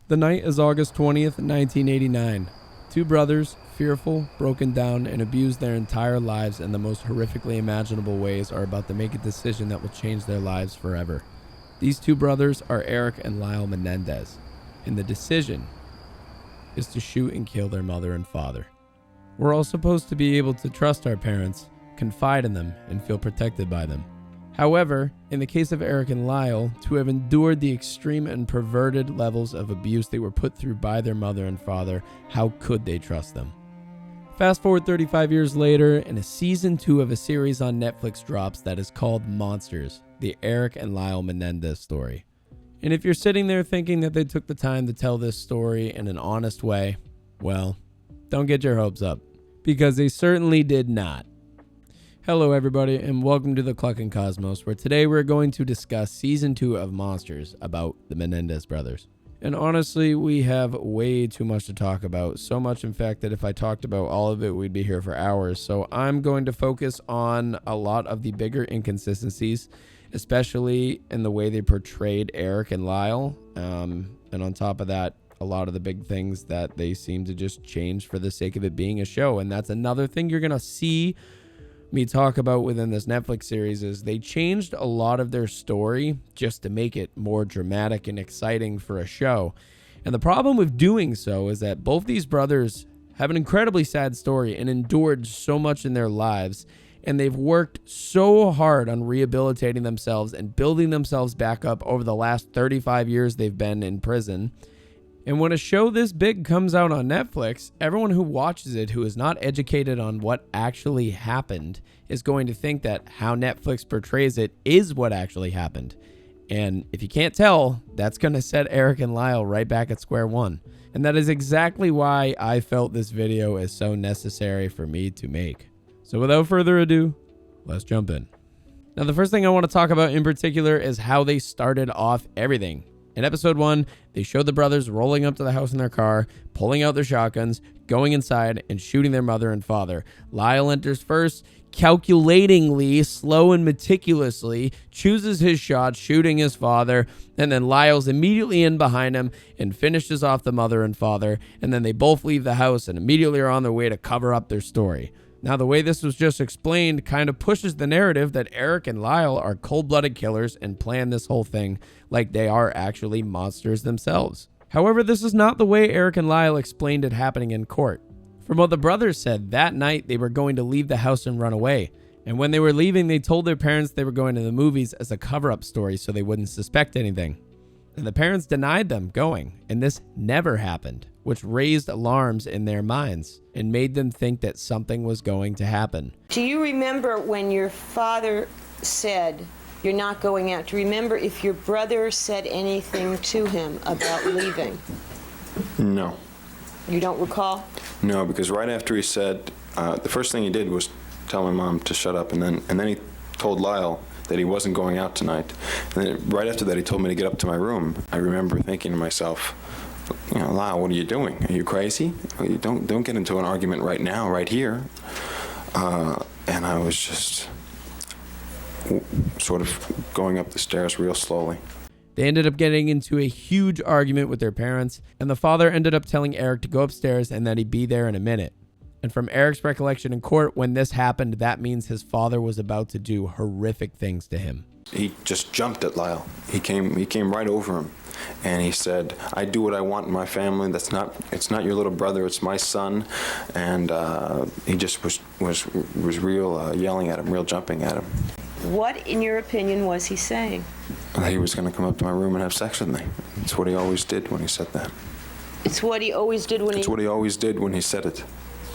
The night is August 20th, 1989. Two brothers, fearful, broken down, and abused their entire lives in the most horrifically imaginable ways, are about to make a decision that will change their lives forever. These two brothers are Erik and Lyle Menendez, and the decision is to shoot and kill their mother and father. We're all supposed to be able to trust our parents, confide in them, and feel protected by them. However, in the case of Erik and Lyle, to have endured the extreme and perverted levels of abuse they were put through by their mother and father, how could they trust them? Fast forward 35 years later, and a season 2 of a series on Netflix drops that is called Monsters, the Erik and Lyle Menendez story. And if you're sitting there thinking that they took the time to tell this story in an honest way, well, don't get your hopes up, because they certainly did not. Hello everybody, and welcome to the Cluckin Cosmos, where today we're going to discuss season 2 of Monsters about the Menendez brothers. And honestly, we have way too much to talk about, so much in fact that if I talked about all of it, we'd be here for hours. So I'm going to focus on a lot of the bigger inconsistencies, especially in the way they portrayed Erik and Lyle, and on top of that, a lot of the big things that they seem to just change for the sake of it being a show. And that's another thing you're going to see me talk about within this Netflix series is they changed a lot of their story just to make it more dramatic and exciting for a show. And the problem with doing so is that both these brothers have an incredibly sad story and endured so much in their lives, and they've worked so hard on rehabilitating themselves and building themselves back up over the last 35 years they've been in prison. And when a show this big comes out on Netflix, everyone who watches it who is not educated on what actually happened is going to think that how Netflix portrays it is what actually happened. And if you can't tell, that's going to set Erik and Lyle right back at square one. And that is exactly why I felt this video is so necessary for me to make. So without further ado, let's jump in. Now, the first thing I want to talk about in particular is how they started off everything. In episode 1, they showed the brothers rolling up to the house in their car, pulling out their shotguns, going inside, and shooting their mother and father. Lyle enters first, calculatingly, slow and meticulously, chooses his shot, shooting his father, and then Lyle's immediately in behind him and finishes off the mother and father, and then they both leave the house and immediately are on their way to cover up their story. Now, the way this was just explained kind of pushes the narrative that Erik and Lyle are cold-blooded killers and plan this whole thing like they are actually monsters themselves. However, this is not the way Erik and Lyle explained it happening in court. From what the brothers said, that night they were going to leave the house and run away. And when they were leaving, they told their parents they were going to the movies as a cover-up story so they wouldn't suspect anything. And the parents denied them going, and this never happened, which raised alarms in their minds and made them think that something was going to happen. Do you remember when your father said, "You're not going out"? Do you remember if your brother said anything to him about leaving? No. You don't recall? No, because right after he said, the first thing he did was tell my mom to shut up, and then he told Lyle that he wasn't going out tonight. And then right after that, he told me to get up to my room. I remember thinking to myself, Lyle, what are you doing? Are you crazy? You don't get into an argument right now, right here. And I was just sort of going up the stairs real slowly. They ended up getting into a huge argument with their parents, and the father ended up telling Erik to go upstairs and that he'd be there in a minute. And from Erik's recollection in court, when this happened, that means his father was about to do horrific things to him. He just jumped at Lyle. He came right over him, and he said, "I do what I want in my family. It's not your little brother. It's my son." And he just was real yelling at him, real jumping at him. What, in your opinion, was he saying? That he was going to come up to my room and have sex with me. It's what he always did when he said that. It's what he always did when It's what he always did when he said it.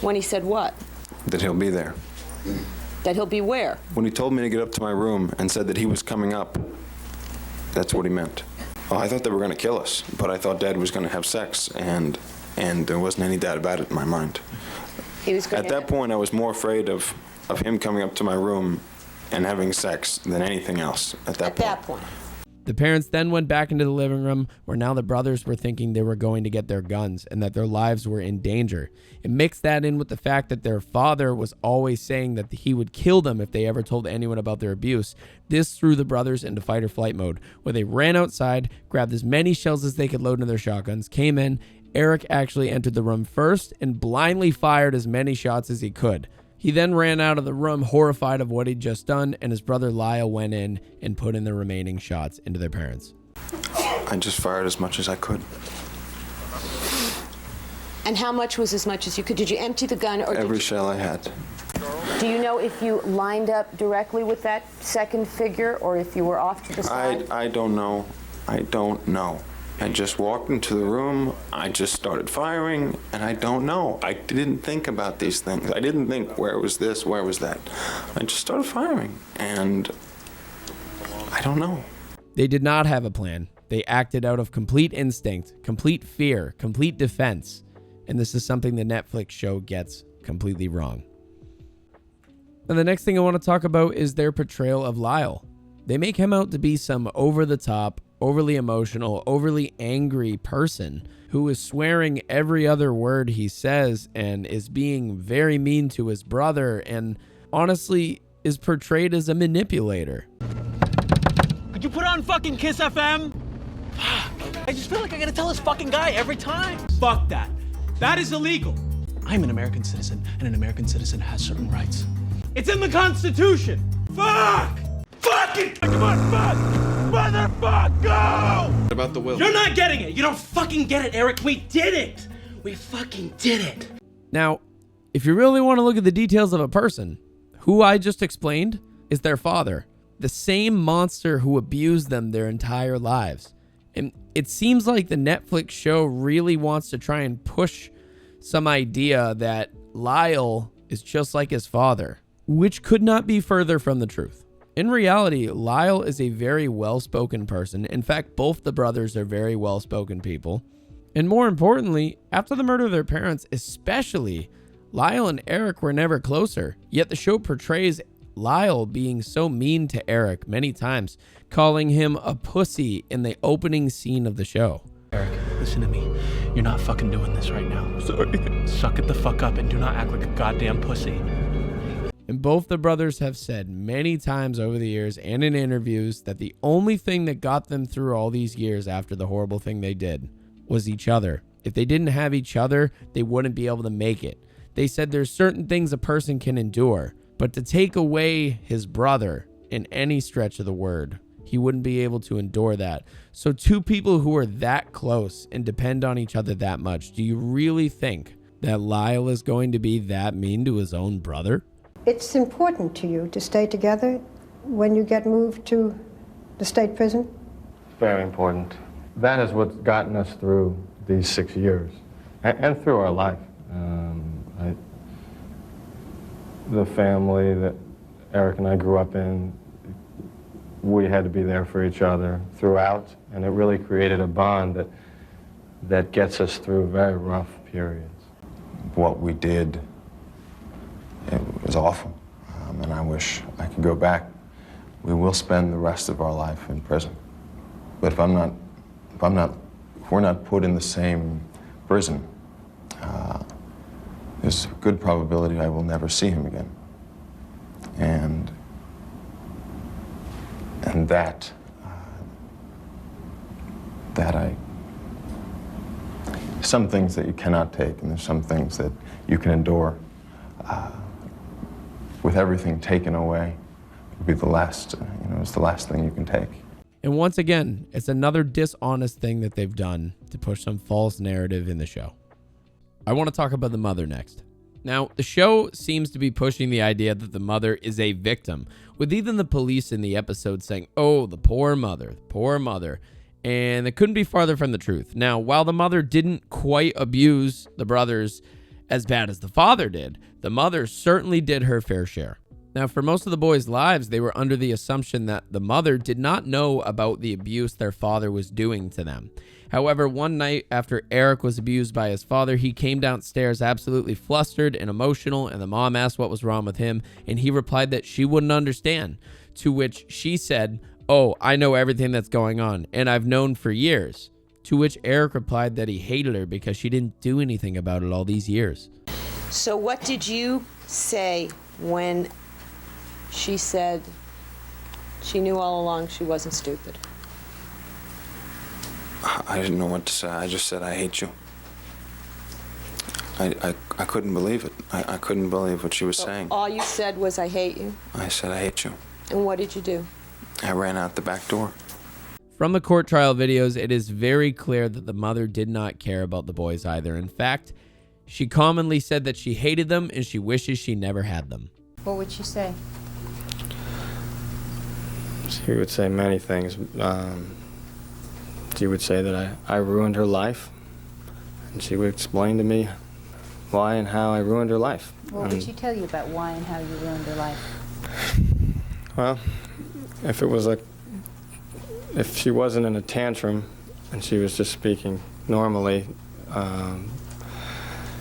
When he said what? That he'll be there. That he'll be where? When he told me to get up to my room and said that he was coming up, that's what he meant. Well, I thought they were going to kill us, but I thought Dad was going to have sex, and there wasn't any doubt about it in my mind. He was going At that point, I was more afraid of him coming up to my room and having sex than anything else at that point. The parents then went back into the living room, where now the brothers were thinking they were going to get their guns and that their lives were in danger. And mix that in with the fact that their father was always saying that he would kill them if they ever told anyone about their abuse. This threw the brothers into fight or flight mode, where they ran outside, grabbed as many shells as they could load into their shotguns, came in. Erik actually entered the room first and blindly fired as many shots as he could. He then ran out of the room horrified of what he'd just done, and his brother Lyle went in and put in the remaining shots into their parents. I just fired as much as I could. And how much was as much as you could? Did you empty the gun, or Every shell I had. do you know if you lined up directly with that second figure, or if you were off to the side? I don't know. I don't know. I just walked into the room, I just started firing, and I don't know. I didn't think about these things. I didn't think, where was this, where was that? I just started firing, and I don't know. They did not have a plan. They acted out of complete instinct, complete fear, complete defense. And this is something the Netflix show gets completely wrong. And the next thing I want to talk about is their portrayal of Lyle. They make him out to be some over-the-top, overly emotional, overly angry person who is swearing every other word he says and is being very mean to his brother and honestly is portrayed as a manipulator. Could you put on fucking Kiss FM? I just feel like I gotta tell this fucking guy every time. Fuck that. That is illegal. I'm an American citizen, and an American citizen has certain rights. It's in the Constitution. Fuck! Fuck it! Come on, fuck! Motherfuck, go! What about the will? You're not getting it. You don't fucking get it, Erik. We did it. We fucking did it. Now, if you really want to look at the details of a person, who I just explained is their father, the same monster who abused them their entire lives. And it seems like the Netflix show really wants to try and push some idea that Lyle is just like his father, which could not be further from the truth. In reality, Lyle is a very well-spoken person. In fact, both the brothers are very well-spoken people. And more importantly, after the murder of their parents, especially, Lyle and Erik were never closer. Yet the show portrays Lyle being so mean to Erik many times, calling him a pussy in the opening scene of the show. Erik, listen to me. You're not fucking doing this right now. Sorry. Suck it the fuck up and do not act like a goddamn pussy. And both the brothers have said many times over the years and in interviews that the only thing that got them through all these years after the horrible thing they did was each other. If they didn't have each other, they wouldn't be able to make it. They said there's certain things a person can endure, but to take away his brother in any stretch of the word, he wouldn't be able to endure that. So two people who are that close and depend on each other that much, do you really think that Lyle is going to be that mean to his own brother? It's important to you to stay together when you get moved to the state prison? Very important. That is what's gotten us through these 6 years and through our life. The family that Erik and I grew up in, we had to be there for each other throughout, and it really created a bond that gets us through very rough periods. What we did, it was awful, and I wish I could go back. We will spend the rest of our life in prison, but if we're not put in the same prison, there's a good probability I will never see him again, and that some things that you cannot take, and there's some things that you can endure. With everything taken away, would be the last, it's the last thing you can take. And once again, it's another dishonest thing that they've done to push some false narrative in the show. I want to talk about the mother next. Now, the show seems to be pushing the idea that the mother is a victim, with even the police in the episode saying, oh, the poor mother, and it couldn't be farther from the truth. Now, while the mother didn't quite abuse the brothers as bad as the father did, the mother certainly did her fair share. Now, for most of the boys' lives, they were under the assumption that the mother did not know about the abuse their father was doing to them. However, one night after Erik was abused by his father, he came downstairs absolutely flustered and emotional, and the mom asked what was wrong with him, and he replied that she wouldn't understand, to which she said, "Oh, I know everything that's going on, and I've known for years." To which Erik replied that he hated her because she didn't do anything about it all these years. So what did you say when she said she knew all along she wasn't stupid? I didn't know what to say. I just said, I hate you. I couldn't believe it. I couldn't believe what she was saying. All you said was, I hate you? I said, I hate you. And what did you do? I ran out the back door. From the court trial videos, it is very clear that the mother did not care about the boys either. In fact, she commonly said that she hated them and she wishes she never had them. What would she say? She would say many things. She would say that I ruined her life, and she would explain to me why and how I ruined her life. What would she tell you about why and how you ruined her life? Well, if she wasn't in a tantrum and she was just speaking normally,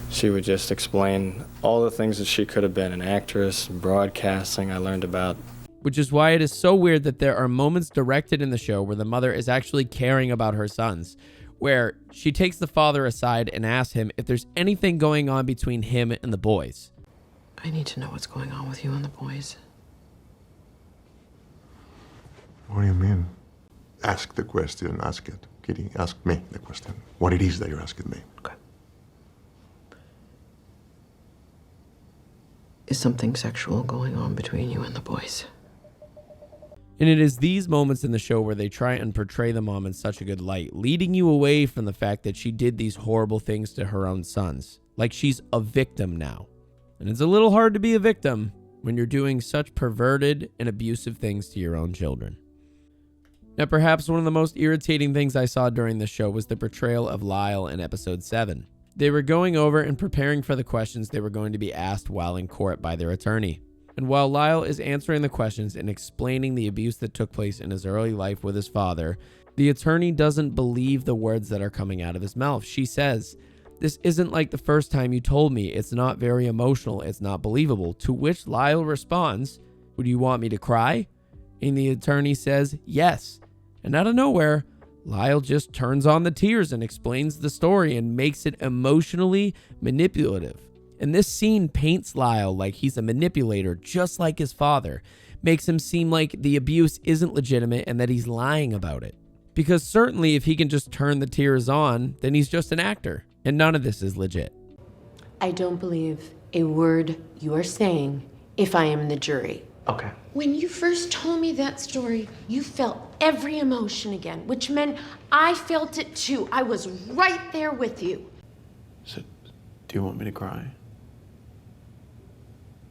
she would just explain all the things that she could have been, an actress, broadcasting. I learned about. Which is why it is so weird that there are moments directed in the show where the mother is actually caring about her sons, where she takes the father aside and asks him if there's anything going on between him and the boys. I need to know what's going on with you and the boys. What do you mean? Ask the question, ask it. Kitty, ask me the question. What it is that you're asking me. Okay. Is something sexual going on between you and the boys? And it is these moments in the show where they try and portray the mom in such a good light, leading you away from the fact that she did these horrible things to her own sons. Like she's a victim now. And it's a little hard to be a victim when you're doing such perverted and abusive things to your own children. Now, perhaps one of the most irritating things I saw during the show was the portrayal of Lyle in episode 7. They were going over and preparing for the questions they were going to be asked while in court by their attorney. And while Lyle is answering the questions and explaining the abuse that took place in his early life with his father, the attorney doesn't believe the words that are coming out of his mouth. She says, "This isn't like the first time you told me. It's not very emotional. It's not believable." To which Lyle responds, "Would you want me to cry?" And the attorney says, "Yes." And out of nowhere, Lyle just turns on the tears and explains the story and makes it emotionally manipulative. And this scene paints Lyle like he's a manipulator, just like his father, makes him seem like the abuse isn't legitimate and that he's lying about it. Because certainly if he can just turn the tears on, then he's just an actor, and none of this is legit. I don't believe a word you are saying if I am the jury. Okay. When you first told me that story, you felt every emotion again, which meant I felt it too. I was right there with you. So, do you want me to cry?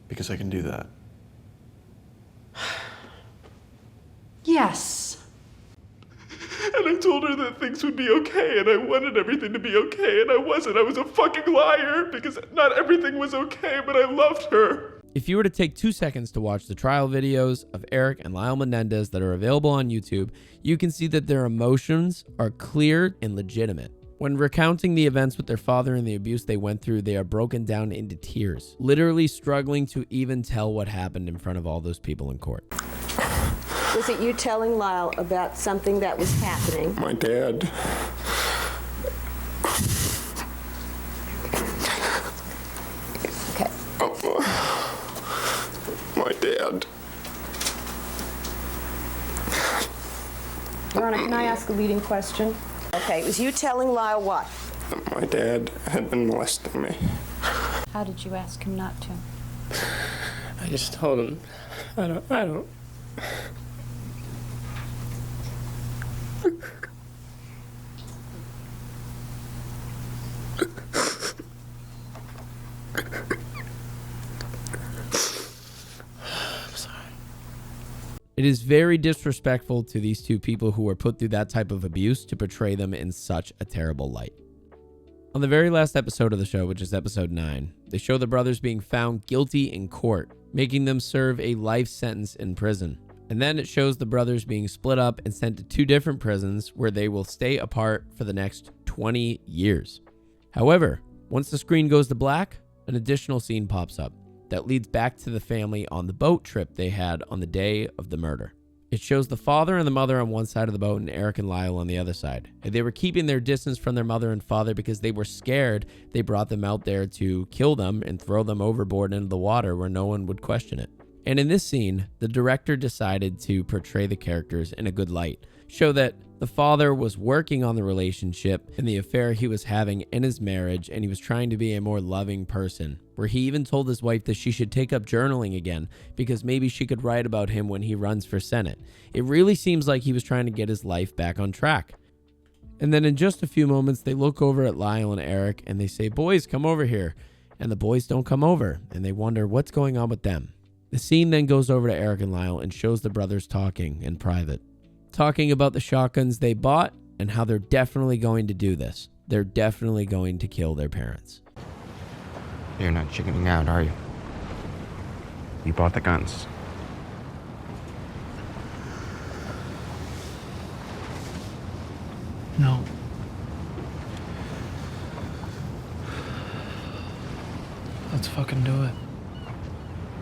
Because I can do that. Yes. And I told her that things would be okay, and I wanted everything to be okay, and I wasn't. I was a fucking liar, because not everything was okay, but I loved her. If you were to take 2 seconds to watch the trial videos of Erik and Lyle Menendez that are available on YouTube, you can see that their emotions are clear and legitimate. When recounting the events with their father and the abuse they went through, they are broken down into tears, literally struggling to even tell what happened in front of all those people in court. Was it you telling Lyle about something that was happening? My dad. Okay. My dad. Your Honor, can I ask a leading question? Okay, it was you telling Lyle what? My dad had been molesting me. How did you ask him not to? I just told him, I don't. It is very disrespectful to these two people who were put through that type of abuse to portray them in such a terrible light. On the very last episode of the show, which is episode 9, they show the brothers being found guilty in court, making them serve a life sentence in prison. And then it shows the brothers being split up and sent to 2 different prisons where they will stay apart for the next 20 years. However, once the screen goes to black, an additional scene pops up that leads back to the family on the boat trip they had on the day of the murder. It shows the father and the mother on one side of the boat and Erik and Lyle on the other side. They were keeping their distance from their mother and father because they were scared they brought them out there to kill them and throw them overboard into the water where no one would question it. And in this scene, the director decided to portray the characters in a good light, show that the father was working on the relationship and the affair he was having in his marriage, and he was trying to be a more loving person, where he even told his wife that she should take up journaling again because maybe she could write about him when he runs for Senate. It really seems like he was trying to get his life back on track. And then in just a few moments, they look over at Lyle and Erik and they say, "Boys, come over here." And the boys don't come over, and they wonder what's going on with them. The scene then goes over to Erik and Lyle and shows the brothers talking in private. Talking about the shotguns they bought and how they're definitely going to do this. They're definitely going to kill their parents. You're not chickening out, are you? You bought the guns. No. Let's fucking do it.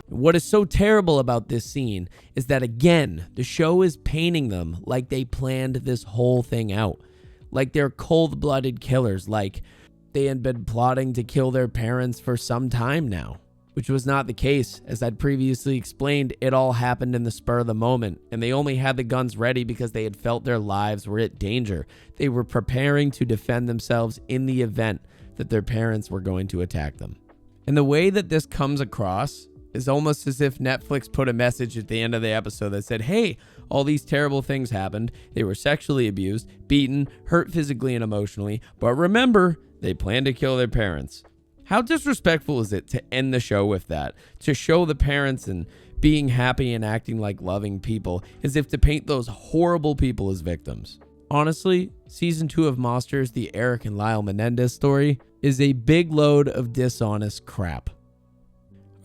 What is so terrible about this scene is that, again, the show is painting them like they planned this whole thing out. Like they're cold-blooded killers, like they had been plotting to kill their parents for some time now, which was not the case. As I'd previously explained, it all happened in the spur of the moment, and they only had the guns ready because they had felt their lives were at danger. They were preparing to defend themselves in the event that their parents were going to attack them. And the way that this comes across is almost as if Netflix put a message at the end of the episode that said, hey, all these terrible things happened. They were sexually abused, beaten, hurt physically and emotionally, but remember, they planned to kill their parents. How disrespectful is it to end the show with that? To show the parents and being happy and acting like loving people as if to paint those horrible people as victims. Honestly, season 2 of Monsters, the Erik and Lyle Menendez story, is a big load of dishonest crap.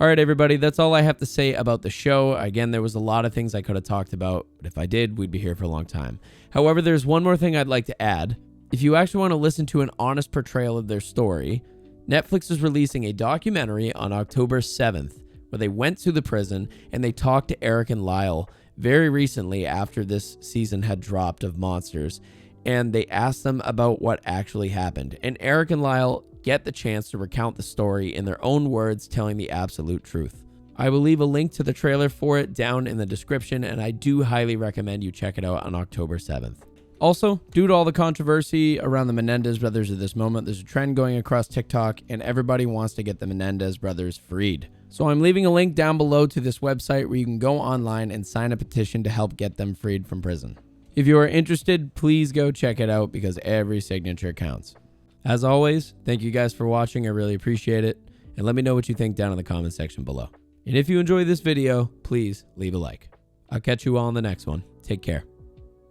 All right, everybody, that's all I have to say about the show. Again, there was a lot of things I could have talked about, but if I did, we'd be here for a long time. However, there's one more thing I'd like to add. If you actually want to listen to an honest portrayal of their story, Netflix is releasing a documentary on October 7th where they went to the prison and they talked to Erik and Lyle very recently after this season had dropped of Monsters, and they asked them about what actually happened. And Erik and Lyle get the chance to recount the story in their own words, telling the absolute truth. I will leave a link to the trailer for it down in the description, and I do highly recommend you check it out on October 7th. Also, due to all the controversy around the Menendez brothers at this moment, there's a trend going across TikTok, and everybody wants to get the Menendez brothers freed. So I'm leaving a link down below to this website where you can go online and sign a petition to help get them freed from prison. If you are interested, please go check it out because every signature counts. As always, thank you guys for watching. I really appreciate it. And let me know what you think down in the comment section below. And if you enjoyed this video, please leave a like. I'll catch you all in the next one. Take care.